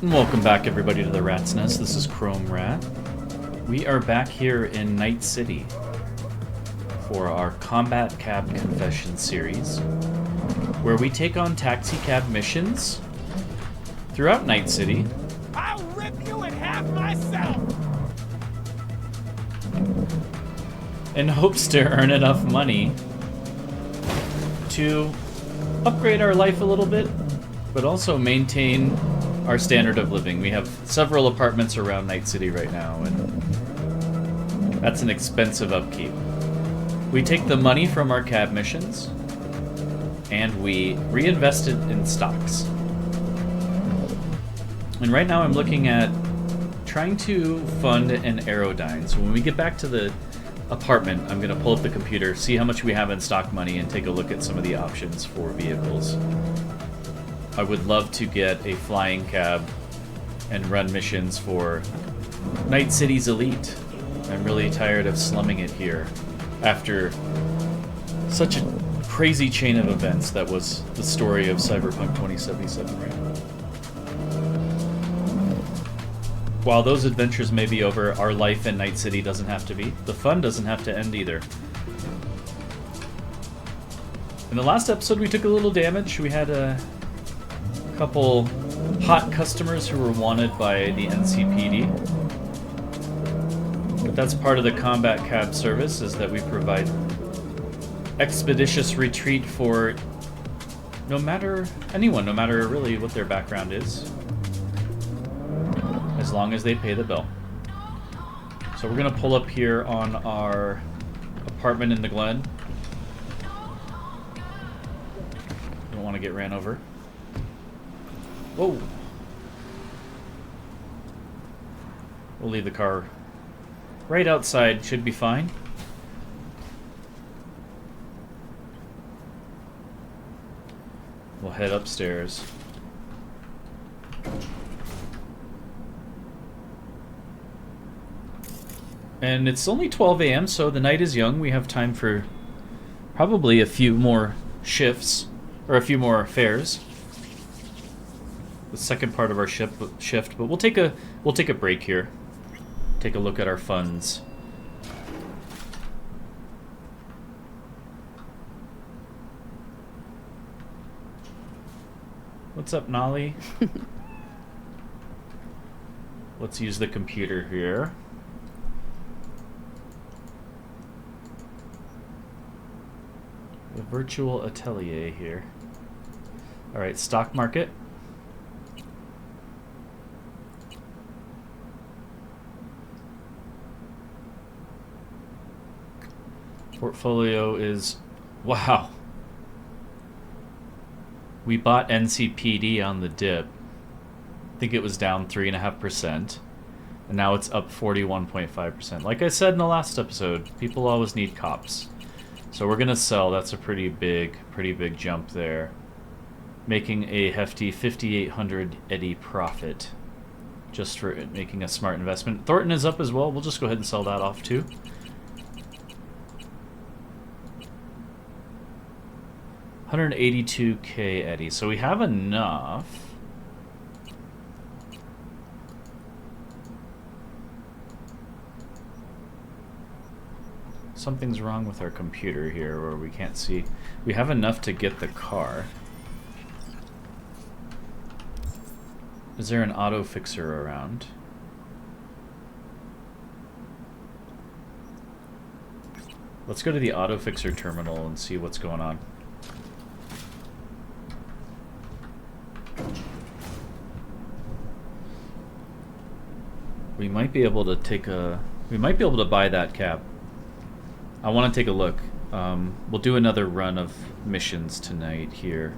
And welcome back everybody to the Rat's Nest. This is Chrome Rat. We are back here in Night City for our Combat Cab Confession series, where we take on taxi cab missions throughout Night City. I'll rip you in half myself! In hopes to earn enough money to upgrade our life a little bit, but also maintain our standard of living. We have several apartments around Night City right now, and that's an expensive upkeep. We take the money from our cab missions, and we reinvest it in stocks. And right now I'm looking at trying to fund an Aerodyne. So when we get back to the apartment, I'm going to pull up the computer, see how much we have in stock money, and take a look at some of the options for vehicles. I would love to get a flying cab and run missions for Night City's elite. I'm really tired of slumming it here after such a crazy chain of events that was the story of Cyberpunk 2077 right now. While those adventures may be over, our life in Night City doesn't have to be. The fun doesn't have to end either. In the last episode we took a little damage. We had a couple hot customers who were wanted by the NCPD. But that's part of the combat cab service, is that we provide expeditious retreat for no matter really what their background is, as long as they pay the bill. So we're gonna pull up here on our apartment in the Glen. Don't want to get ran over. Whoa. We'll leave the car right outside, should be fine. We'll head upstairs. And it's only 12 a.m., so the night is young. We have time for probably a few more shifts, or a few more fares. The second part of our shift, but we'll take a break here. Take a look at our funds. What's up, Nolly? Let's use the computer here. The virtual atelier here. Alright, stock market. Portfolio is... wow. We bought NCPD on the dip. I think it was down 3.5%. And now it's up 41.5%. Like I said in the last episode, people always need cops. So we're gonna sell. That's a pretty big jump there. Making a hefty 5,800 eddy profit. Just for making a smart investment. Thornton is up as well. We'll just go ahead and sell that off too. $182K eddy. So we have enough. Something's wrong with our computer here where we can't see. We have enough to get the car. Is there an auto fixer around? Let's go to the auto fixer terminal and see what's going on. We might be able to take a... we might be able to buy that cab. I want to take a look. We'll do another run of missions tonight here.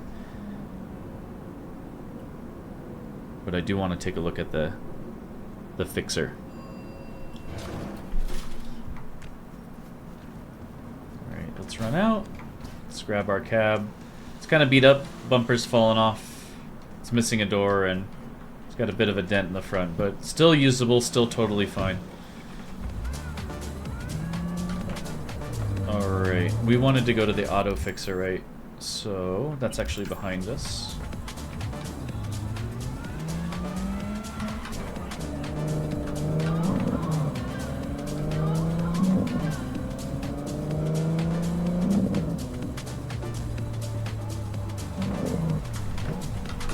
But I do want to take a look at the fixer. Alright, let's run out. Let's grab our cab. It's kind of beat up. Bumper's fallen off. It's missing a door, and it's got a bit of a dent in the front, but still usable, still totally fine. Alright, we wanted to go to the auto fixer, right? So that's actually behind us.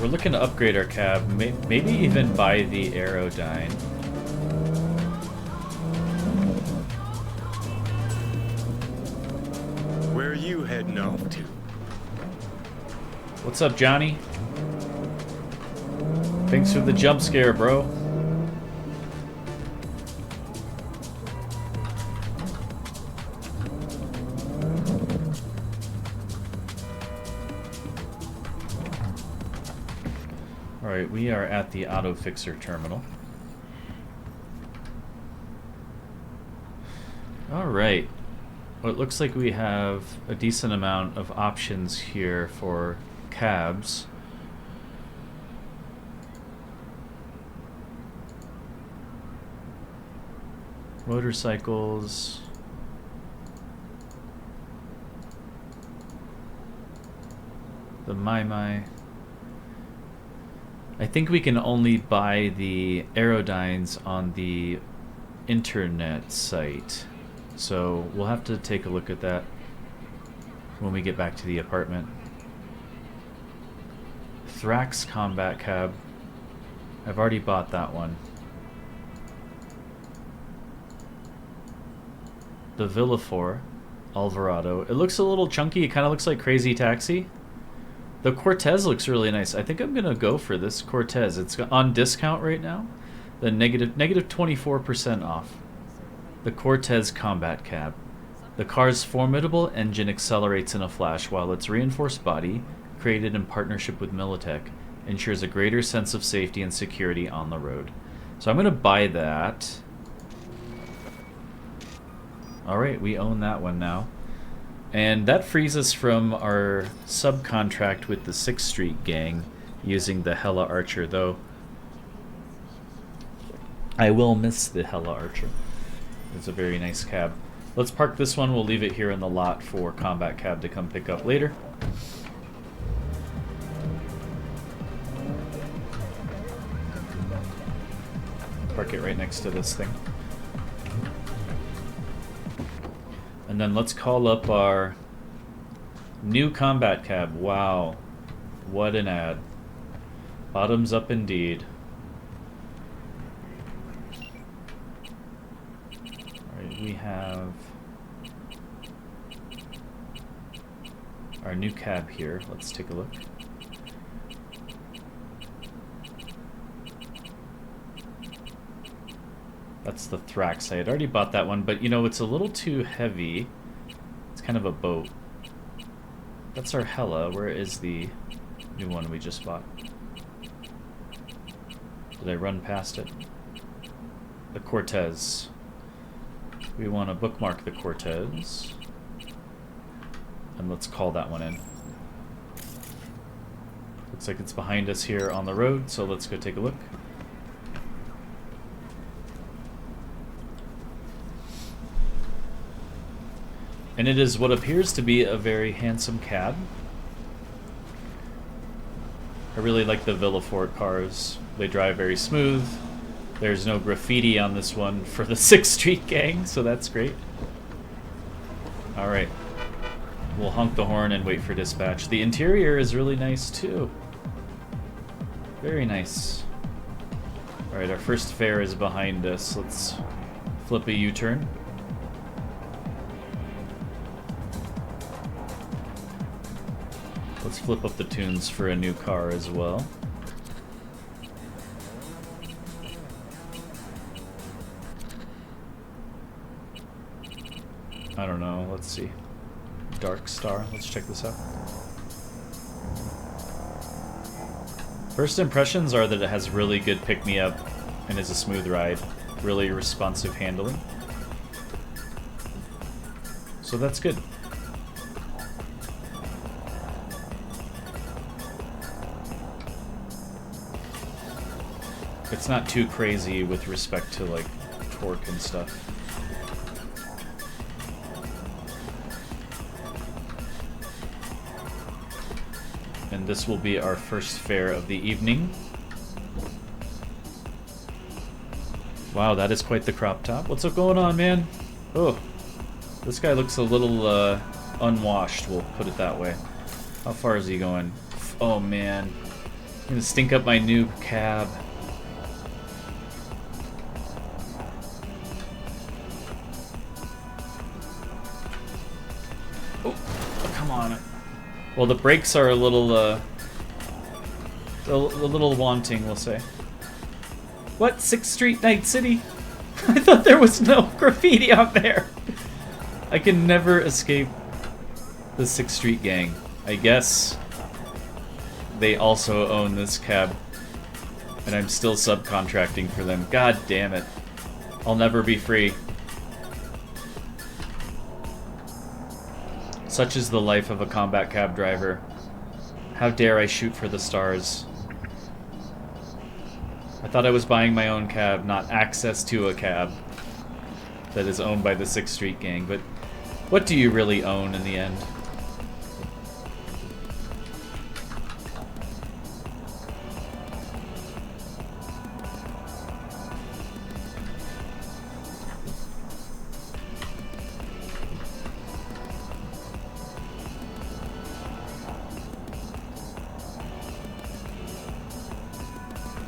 we're looking to upgrade our cab, maybe even buy the Aerodyne. Where are you heading off to? What's up, Johnny? Thanks for the jump scare, bro. Alright, we are at the Auto Fixer terminal. Alright. Well, it looks like we have a decent amount of options here for cabs. Motorcycles. The Mai. I think we can only buy the Aerodynes on the internet site. So we'll have to take a look at that when we get back to the apartment. Thrax Combat Cab. I've already bought that one. The Villefort Alvarado. It looks a little chunky. It kind of looks like Crazy Taxi. The Cortez looks really nice. I think I'm going to go for this Cortez. It's on discount right now. The negative 24% off. The Cortez Combat Cab. The car's formidable engine accelerates in a flash, while its reinforced body, created in partnership with Militech, ensures a greater sense of safety and security on the road. So I'm going to buy that. Alright, we own that one now. And that frees us from our subcontract with the 6th Street gang using the Hella Archer, though I will miss the Hella Archer. It's a very nice cab. Let's park this one. We'll leave it here in the lot for Combat Cab to come pick up later. Park it right next to this thing. And then let's call up our new Combat Cab. Wow. What an ad. Bottoms up indeed. Alright, we have our new cab here. Let's take a look. That's the Thrax. I had already bought that one, but you know, it's a little too heavy. It's kind of a boat. That's our Hella. Where is the new one we just bought? Did I run past it? The Cortez. We want to bookmark the Cortez. And let's call that one in. Looks like it's behind us here on the road, so let's go take a look. And it is what appears to be a very handsome cab. I really like the Villefort cars. They drive very smooth. There's no graffiti on this one for the 6th Street gang, so that's great. Alright. We'll honk the horn and wait for dispatch. The interior is really nice too. Very nice. Alright, our first fare is behind us. Let's flip a U-turn. Let's flip up the tunes for a new car as well. I don't know, let's see. Dark Star, let's check this out. First impressions are that it has really good pick-me-up and is a smooth ride. Really responsive handling. So that's good. It's not too crazy with respect to like torque and stuff. And this will be our first fare of the evening. Wow, that is quite the crop top. What's up going on, man? Oh, this guy looks a little unwashed, we'll put it that way. How far is he going? Oh man. gonna stink up my new cab. Oh, come on. Well, the brakes are a little wanting, we'll say. What? 6th Street, Night City? I thought there was no graffiti out there. I can never escape the 6th Street gang. I guess they also own this cab, and I'm still subcontracting for them. God damn it. I'll never be free. Such is the life of a combat cab driver. How dare I shoot for the stars. I thought I was buying my own cab, not access to a cab that is owned by the 6th Street gang, but what do you really own in the end?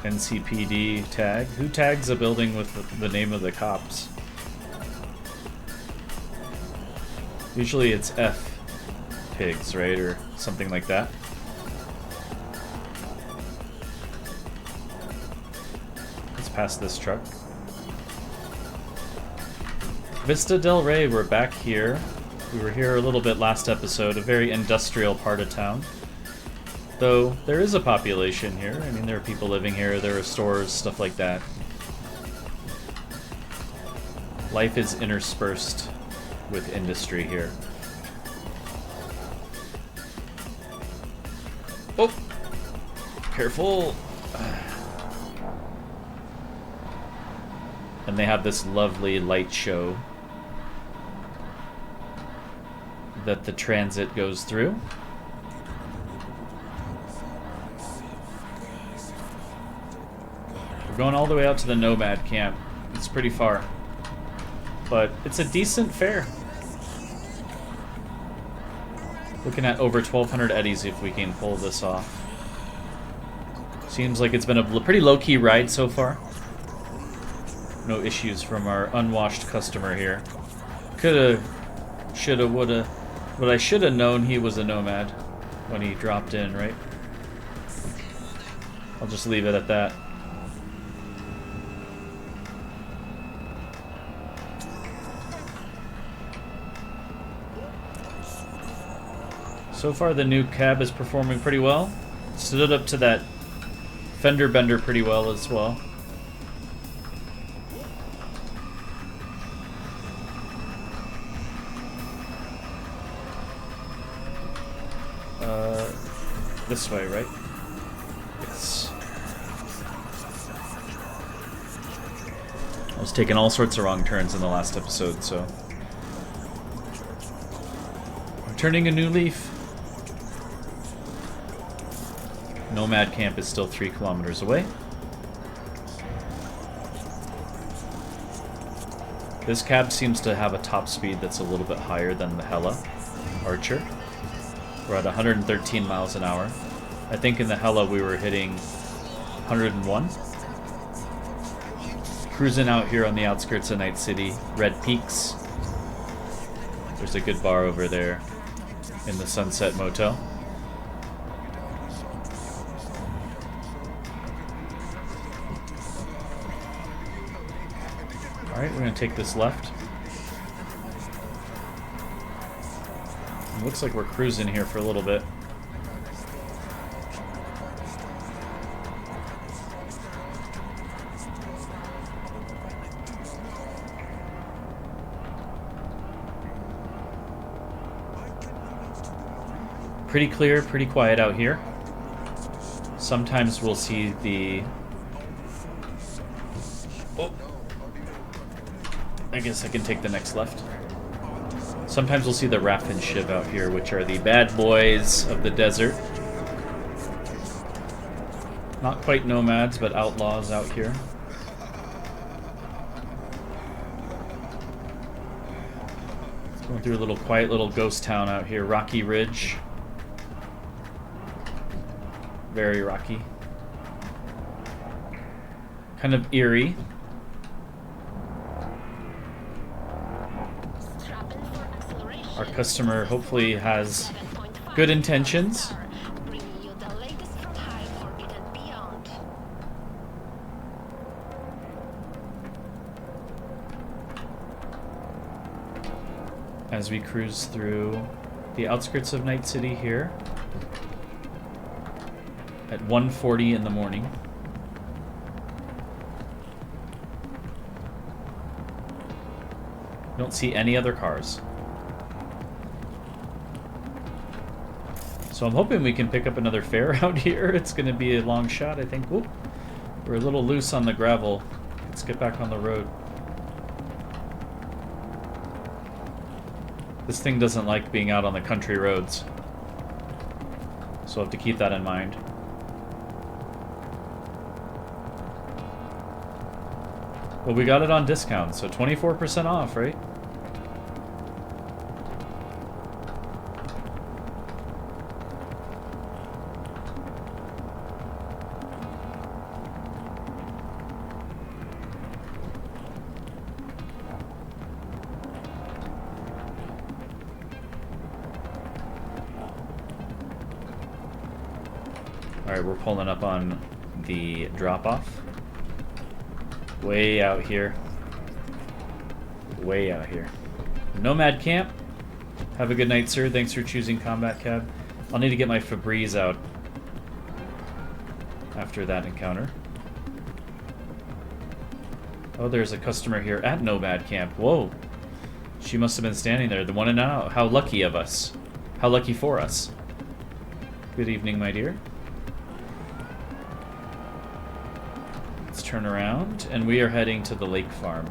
NCPD tag? Who tags a building with the name of the cops? Usually it's F pigs, right? Or something like that. Let's pass this truck. Vista del Rey, we're back here. We were here a little bit last episode, a very industrial part of town. Though there is a population here. I mean, there are people living here, there are stores, stuff like that. Life is interspersed with industry here. Oh! Careful! And they have this lovely light show that the transit goes through. We're going all the way out to the Nomad camp. It's pretty far. But it's a decent fare. Looking at over 1,200 eddies if we can pull this off. Seems like it's been a pretty low-key ride so far. No issues from our unwashed customer here. Coulda, shoulda, woulda. But I shoulda known he was a Nomad when he dropped in, right? I'll just leave it at that. So far, the new cab is performing pretty well. Stood up to that fender bender pretty well as well. This way, right? Yes. I was taking all sorts of wrong turns in the last episode, so I'm turning a new leaf. Nomad camp is still 3 kilometers away. This cab seems to have a top speed that's a little bit higher than the Hella Archer. We're at 113 miles an hour. I think in the Hella we were hitting 101. Cruising out here on the outskirts of Night City. Red Peaks. There's a good bar over there in the Sunset Motel. Alright, we're going to take this left. It looks like we're cruising here for a little bit. Pretty clear, pretty quiet out here. Sometimes we'll see the... Oh. I guess I can take the next left. Sometimes we'll see the Raff and Shiv out here, which are the bad boys of the desert. Not quite nomads, but outlaws out here. Going through a little quiet little ghost town out here, Rocky Ridge. Very rocky. kind of eerie. Our customer hopefully has good intentions. As we cruise through the outskirts of Night City here at 1:40 in the morning. Don't see any other cars. So I'm hoping we can pick up another fare out here. It's going to be a long shot, I think. Whoop. We're a little loose on the gravel. Let's get back on the road. This thing doesn't like being out on the country roads. So I'll have to keep that in mind. Well, we got it on discount, so 24% off, right? Alright, we're pulling up on the drop-off. Way out here. Way out here. Nomad Camp. Have a good night, sir. Thanks for choosing Combat Cab. I'll need to get my Febreze out after that encounter. Oh, there's a customer here at Nomad Camp. Whoa. She must have been standing there. The one and out. How lucky of us. How lucky for us. Good evening, my dear. Turn around, and we are heading to the lake farm.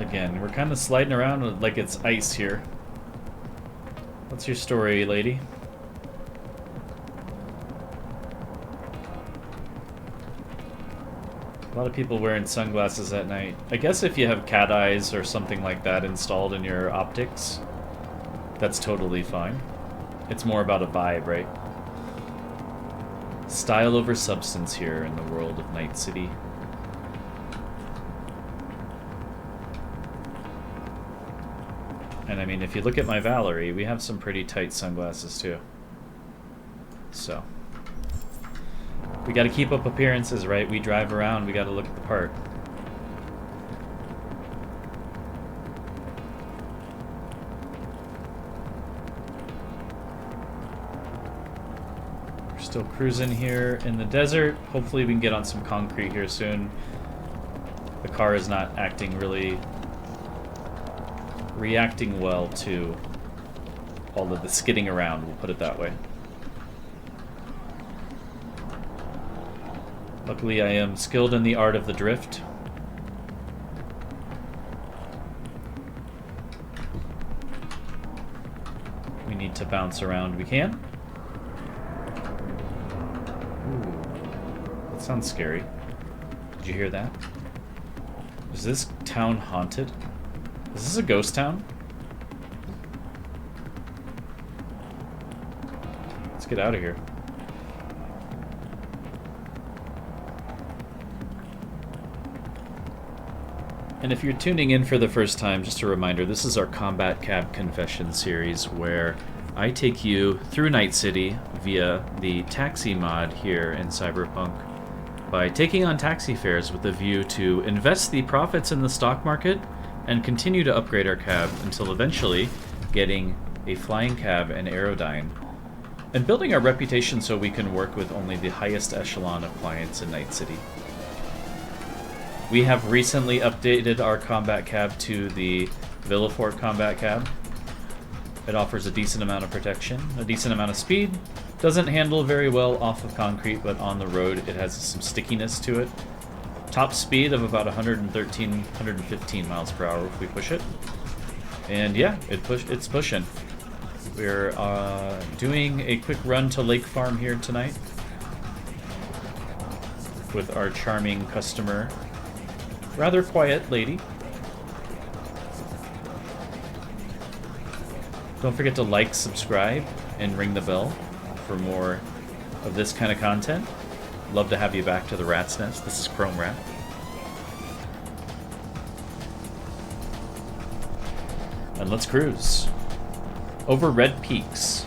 Again, we're kind of sliding around like it's ice here. What's your story, lady? A lot of people wearing sunglasses at night. I guess if you have cat eyes or something like that installed in your optics, that's totally fine. It's more about a vibe, right? Style over substance here in the world of Night City. And I mean, if you look at my Valerie, we have some pretty tight sunglasses too. So we got to keep up appearances, right? We drive around, we got to look at the part. We're still cruising here in the desert. Hopefully we can get on some concrete here soon. The car is not reacting well to all of the skidding around, we'll put it that way. Luckily, I am skilled in the art of the drift. We need to bounce around. We can. Ooh, that sounds scary. Did you hear that? Is this town haunted? Is this a ghost town? Let's get out of here. And if you're tuning in for the first time, just a reminder, this is our Combat Cab Confession series where I take you through Night City via the taxi mod here in Cyberpunk by taking on taxi fares with a view to invest the profits in the stock market and continue to upgrade our cab until eventually getting a flying cab and Aerodyne, and building our reputation so we can work with only the highest echelon of clients in Night City. We have recently updated our combat cab to the Villefort Combat Cab. It offers a decent amount of protection, a decent amount of speed, doesn't handle very well off of concrete, but on the road it has some stickiness to it. Top speed of about 113, 115 miles per hour if we push it. And yeah, it's pushing. We're doing a quick run to Lake Farm here tonight with our charming customer. Rather quiet lady. Don't forget to like, subscribe, and ring the bell for more of this kind of content. Love to have you back to the Rat's Nest. This is Chrome Rat. And let's cruise. Over Red Peaks.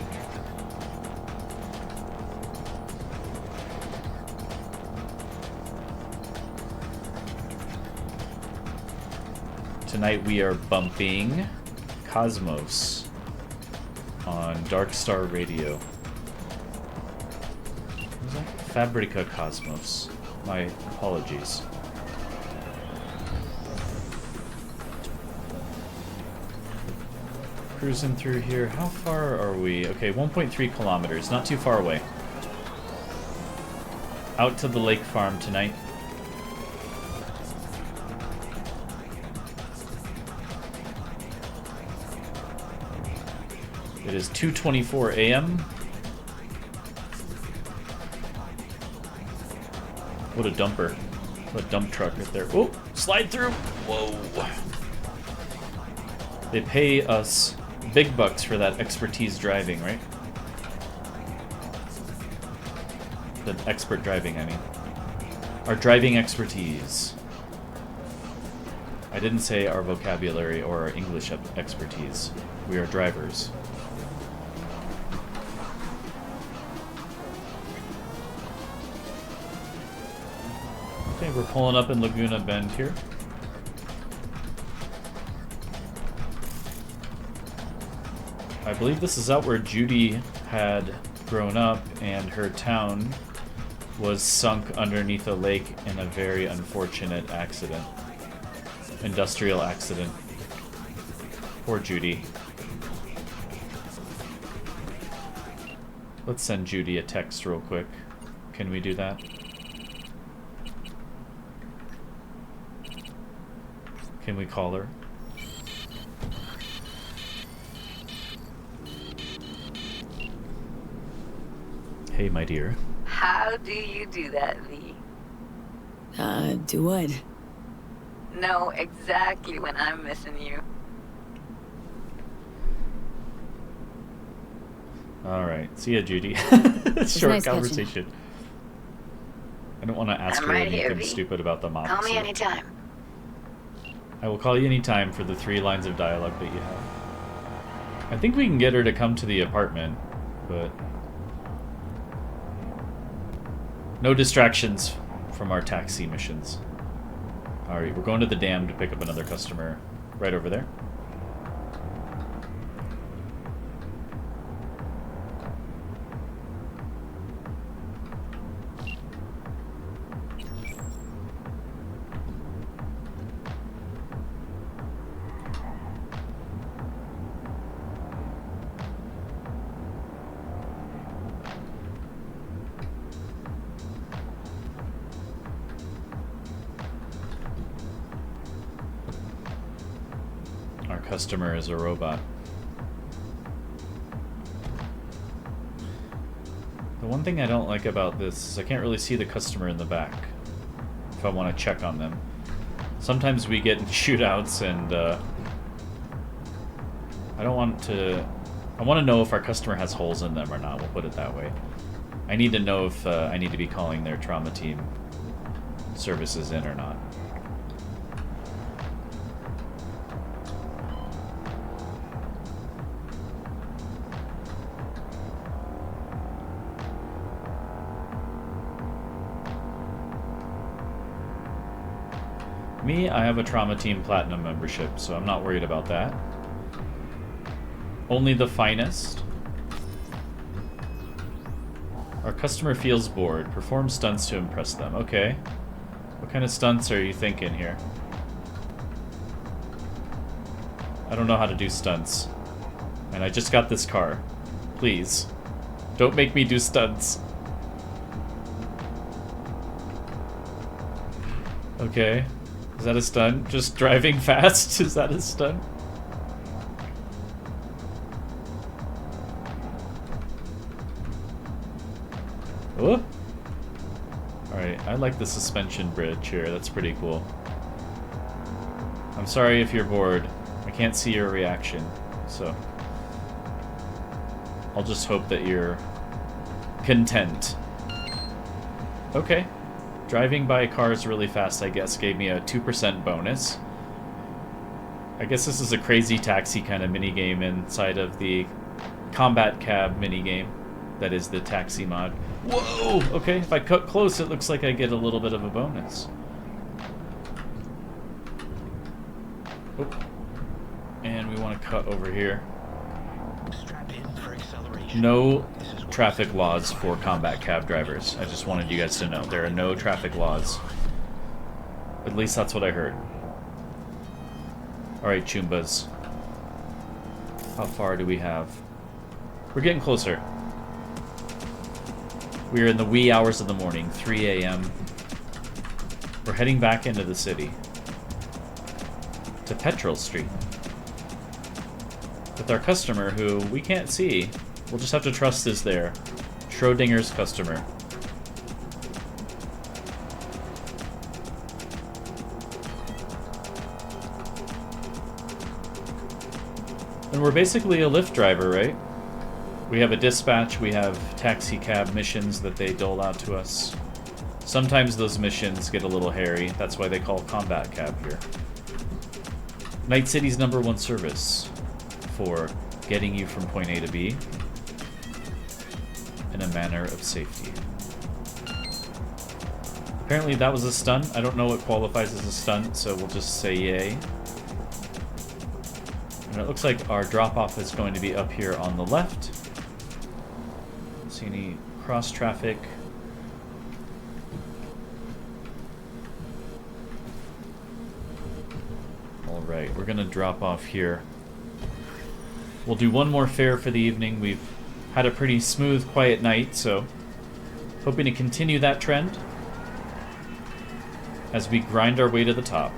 Tonight we are bumping Cosmos on Dark Star Radio. What was that? Fabrica Cosmos. My apologies. Cruising through here. How far are we? Okay, 1.3 kilometers. Not too far away. Out to the lake farm tonight. It is 2:24 a.m. What a dumper. What a dump truck right there. Oh, slide through. Whoa. They pay us big bucks for that expertise driving, right? The expert driving, I mean. Our driving expertise. I didn't say our vocabulary or our English expertise. We are drivers. Okay, we're pulling up in Laguna Bend here. I believe this is out where Judy had grown up, and her town was sunk underneath a lake in a very unfortunate accident. Industrial accident. Poor Judy. Let's send Judy a text real quick. Can we do that? Can we call her? Hey, my dear. How do you do that, V? Do what? Know exactly when I'm missing you. Alright, see ya, Judy. Short nice conversation. I don't want to ask I'm her right here, anything V. stupid about the mom. Call me anytime. I will call you anytime for the 3 lines of dialogue that you have. I think we can get her to come to the apartment, but... no distractions from our taxi missions. Alright, we're going to the dam to pick up another customer right over there. Customer is a robot. The one thing I don't like about this is I can't really see the customer in the back if I want to check on them. Sometimes we get in shootouts and I don't want to... I want to know if our customer has holes in them or not, we'll put it that way. I need to know if I need to be calling their trauma team services in or not. Me, I have a Trauma Team Platinum membership, so I'm not worried about that. Only the finest. Our customer feels bored. Perform stunts to impress them. Okay. What kind of stunts are you thinking here? I don't know how to do stunts. And I just got this car. Please. Don't make me do stunts. Okay. Is that a stunt? Just driving fast? Is that a stunt? Oh! Alright, I like the suspension bridge here. That's pretty cool. I'm sorry if you're bored. I can't see your reaction, so... I'll just hope that you're content. Okay. Driving by cars really fast, I guess, gave me a 2% bonus. I guess this is a crazy taxi kind of minigame inside of the Combat Cab minigame. That is the taxi mod. Whoa! Okay, if I cut close, it looks like I get a little bit of a bonus. Oop. And we want to cut over here. No traffic laws for combat cab drivers. I just wanted you guys to know. There are no traffic laws. At least that's what I heard. Alright, Choombas. How far do we have? We're getting closer. We are in the wee hours of the morning, 3 a.m. We're heading back into the city. To Petrol Street. With our customer, who we can't see. We'll just have to trust is there. Schrodinger's customer. And we're basically a Lyft driver, right? We have a dispatch, we have taxi cab missions that they dole out to us. Sometimes those missions get a little hairy. That's why they call Combat Cab here. Night City's #1 service for getting you from point A to B in a manner of safety. Apparently that was a stunt. I don't know what qualifies as a stunt, so we'll just say yay. And it looks like our drop-off is going to be up here on the left. Don't see any cross-traffic. Alright, we're going to drop off here. We'll do one more fare for the evening. We've had a pretty smooth, quiet night, so hoping to continue that trend as we grind our way to the top.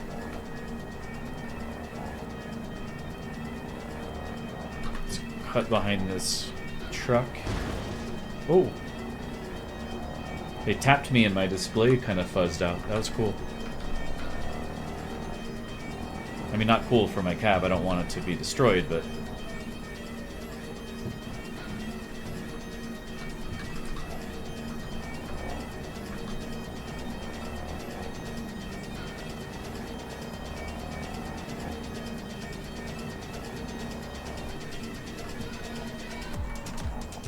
Let's cut behind this truck. Oh! They tapped me and my display kind of fuzzed out. That was cool. I mean, not cool for my cab. I don't want it to be destroyed, but...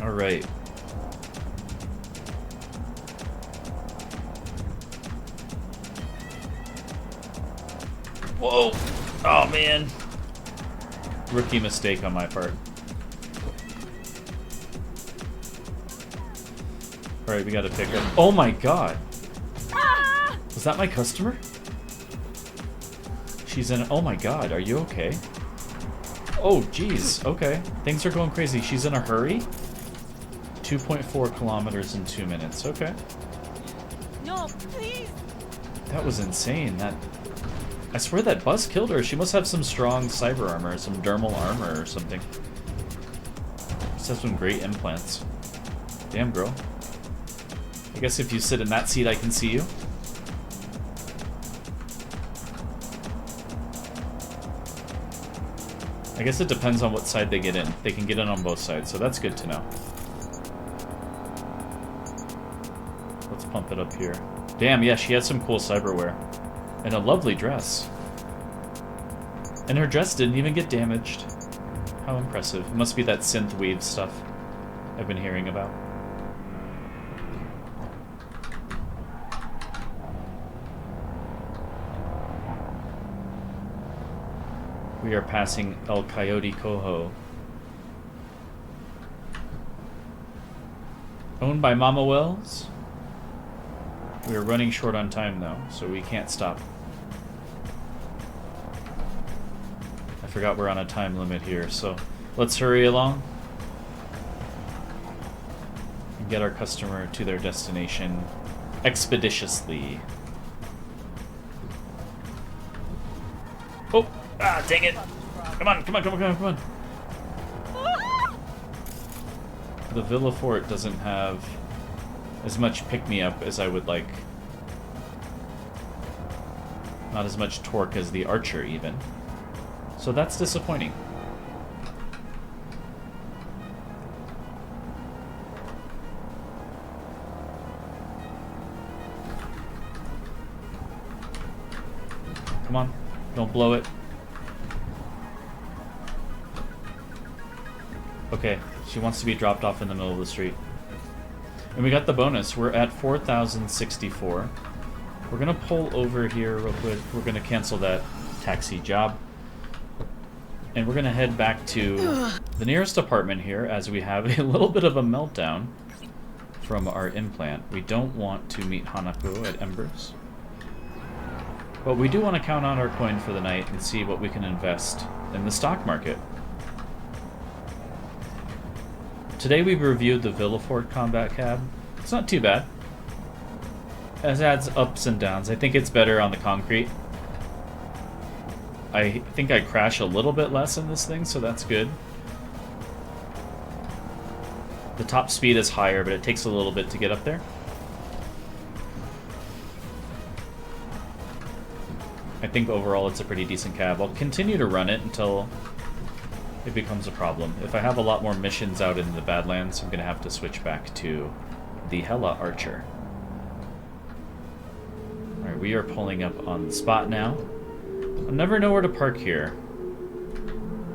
Alright. Whoa! Oh man! Rookie mistake on my part. Alright, we gotta pick up. Oh my god! Was that my customer? She's in. Oh my god, are you okay? Oh jeez, okay. Things are going crazy. She's in a hurry? 2.4 kilometers in 2 minutes. Okay. No, please. That was insane. I swear that bus killed her. She must have some strong cyber armor, some dermal armor or something. She has some great implants. Damn, girl. I guess if you sit in that seat, I can see you. I guess it depends on what side they get in. They can get in on both sides, so that's good to know. Let's pump it up here. Damn, yeah, she has some cool cyberware. And a lovely dress. And her dress didn't even get damaged. How impressive. It must be that synth weave stuff I've been hearing about. We are passing El Coyote Cojo. Owned by Mama Wells. We are running short on time though, so we can't stop. I forgot we're on a time limit here, so let's hurry along and get our customer to their destination expeditiously. Oh! Ah, dang it! Come on, come on, come on, come on, come on! The Villefort doesn't have as much pick-me-up as I would like. Not as much torque as the Archer, even. So that's disappointing. Come on. Don't blow it. Okay, she wants to be dropped off in the middle of the street. And we got the bonus. We're at 4,064. We're going to pull over here real quick. We're going to cancel that taxi job. And we're going to head back to the nearest apartment here as we have a little bit of a meltdown from our implant. We don't want to meet Hanako at Embers. But we do want to count on our coin for the night and see what we can invest in the stock market. Today we reviewed the Villefort Combat Cab. It's not too bad. It adds ups and downs. I think it's better on the concrete. I think I crash a little bit less in this thing, so that's good. The top speed is higher, but it takes a little bit to get up there. I think overall it's a pretty decent cab. I'll continue to run it until it becomes a problem. If I have a lot more missions out in the Badlands, I'm going to have to switch back to the Hella Archer. Alright, we are pulling up on the spot now. I'll never know where to park here.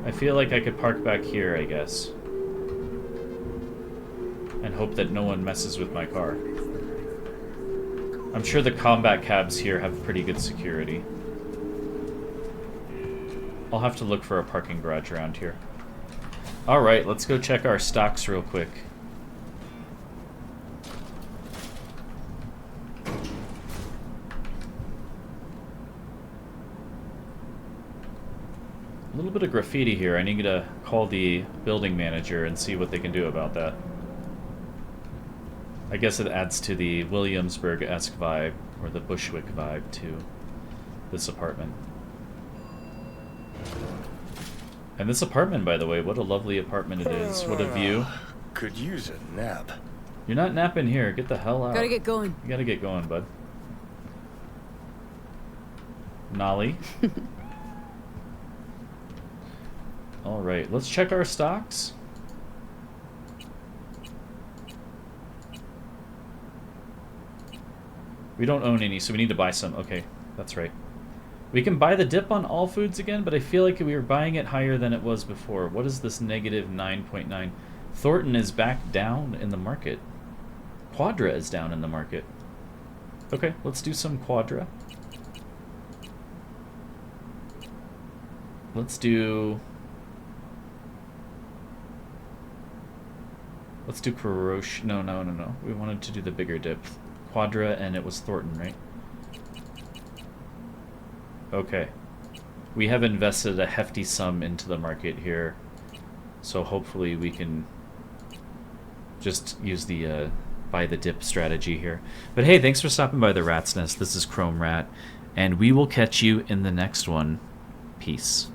I feel like I could park back here, I guess. And hope that no one messes with my car. I'm sure the combat cabs here have pretty good security. I'll have to look for a parking garage around here. Alright, let's go check our stocks real quick. A little bit of graffiti here. I need to call the building manager and see what they can do about that. I guess it adds to the Williamsburg-esque vibe, or the Bushwick vibe, to this apartment. And this apartment, by the way, what a lovely apartment it is. What a view. Could use a nap. You're not napping here. Get the hell out. Gotta get going. You gotta get going, bud. Nolly. Alright, let's check our stocks. We don't own any, so we need to buy some. Okay, that's right. We can buy the dip on all foods again, but I feel like we were buying it higher than it was before. What is this negative 9.9? Thornton is back down in the market. Quadra is down in the market. Okay, let's do some Quadra. Let's do Kurosh. No. We wanted to do the bigger dip. Quadra, and it was Thornton, right? Okay. We have invested a hefty sum into the market here, so hopefully we can just use the buy the dip strategy here. But hey, thanks for stopping by the Rat's Nest. This is Chrome Rat, and we will catch you in the next one. Peace.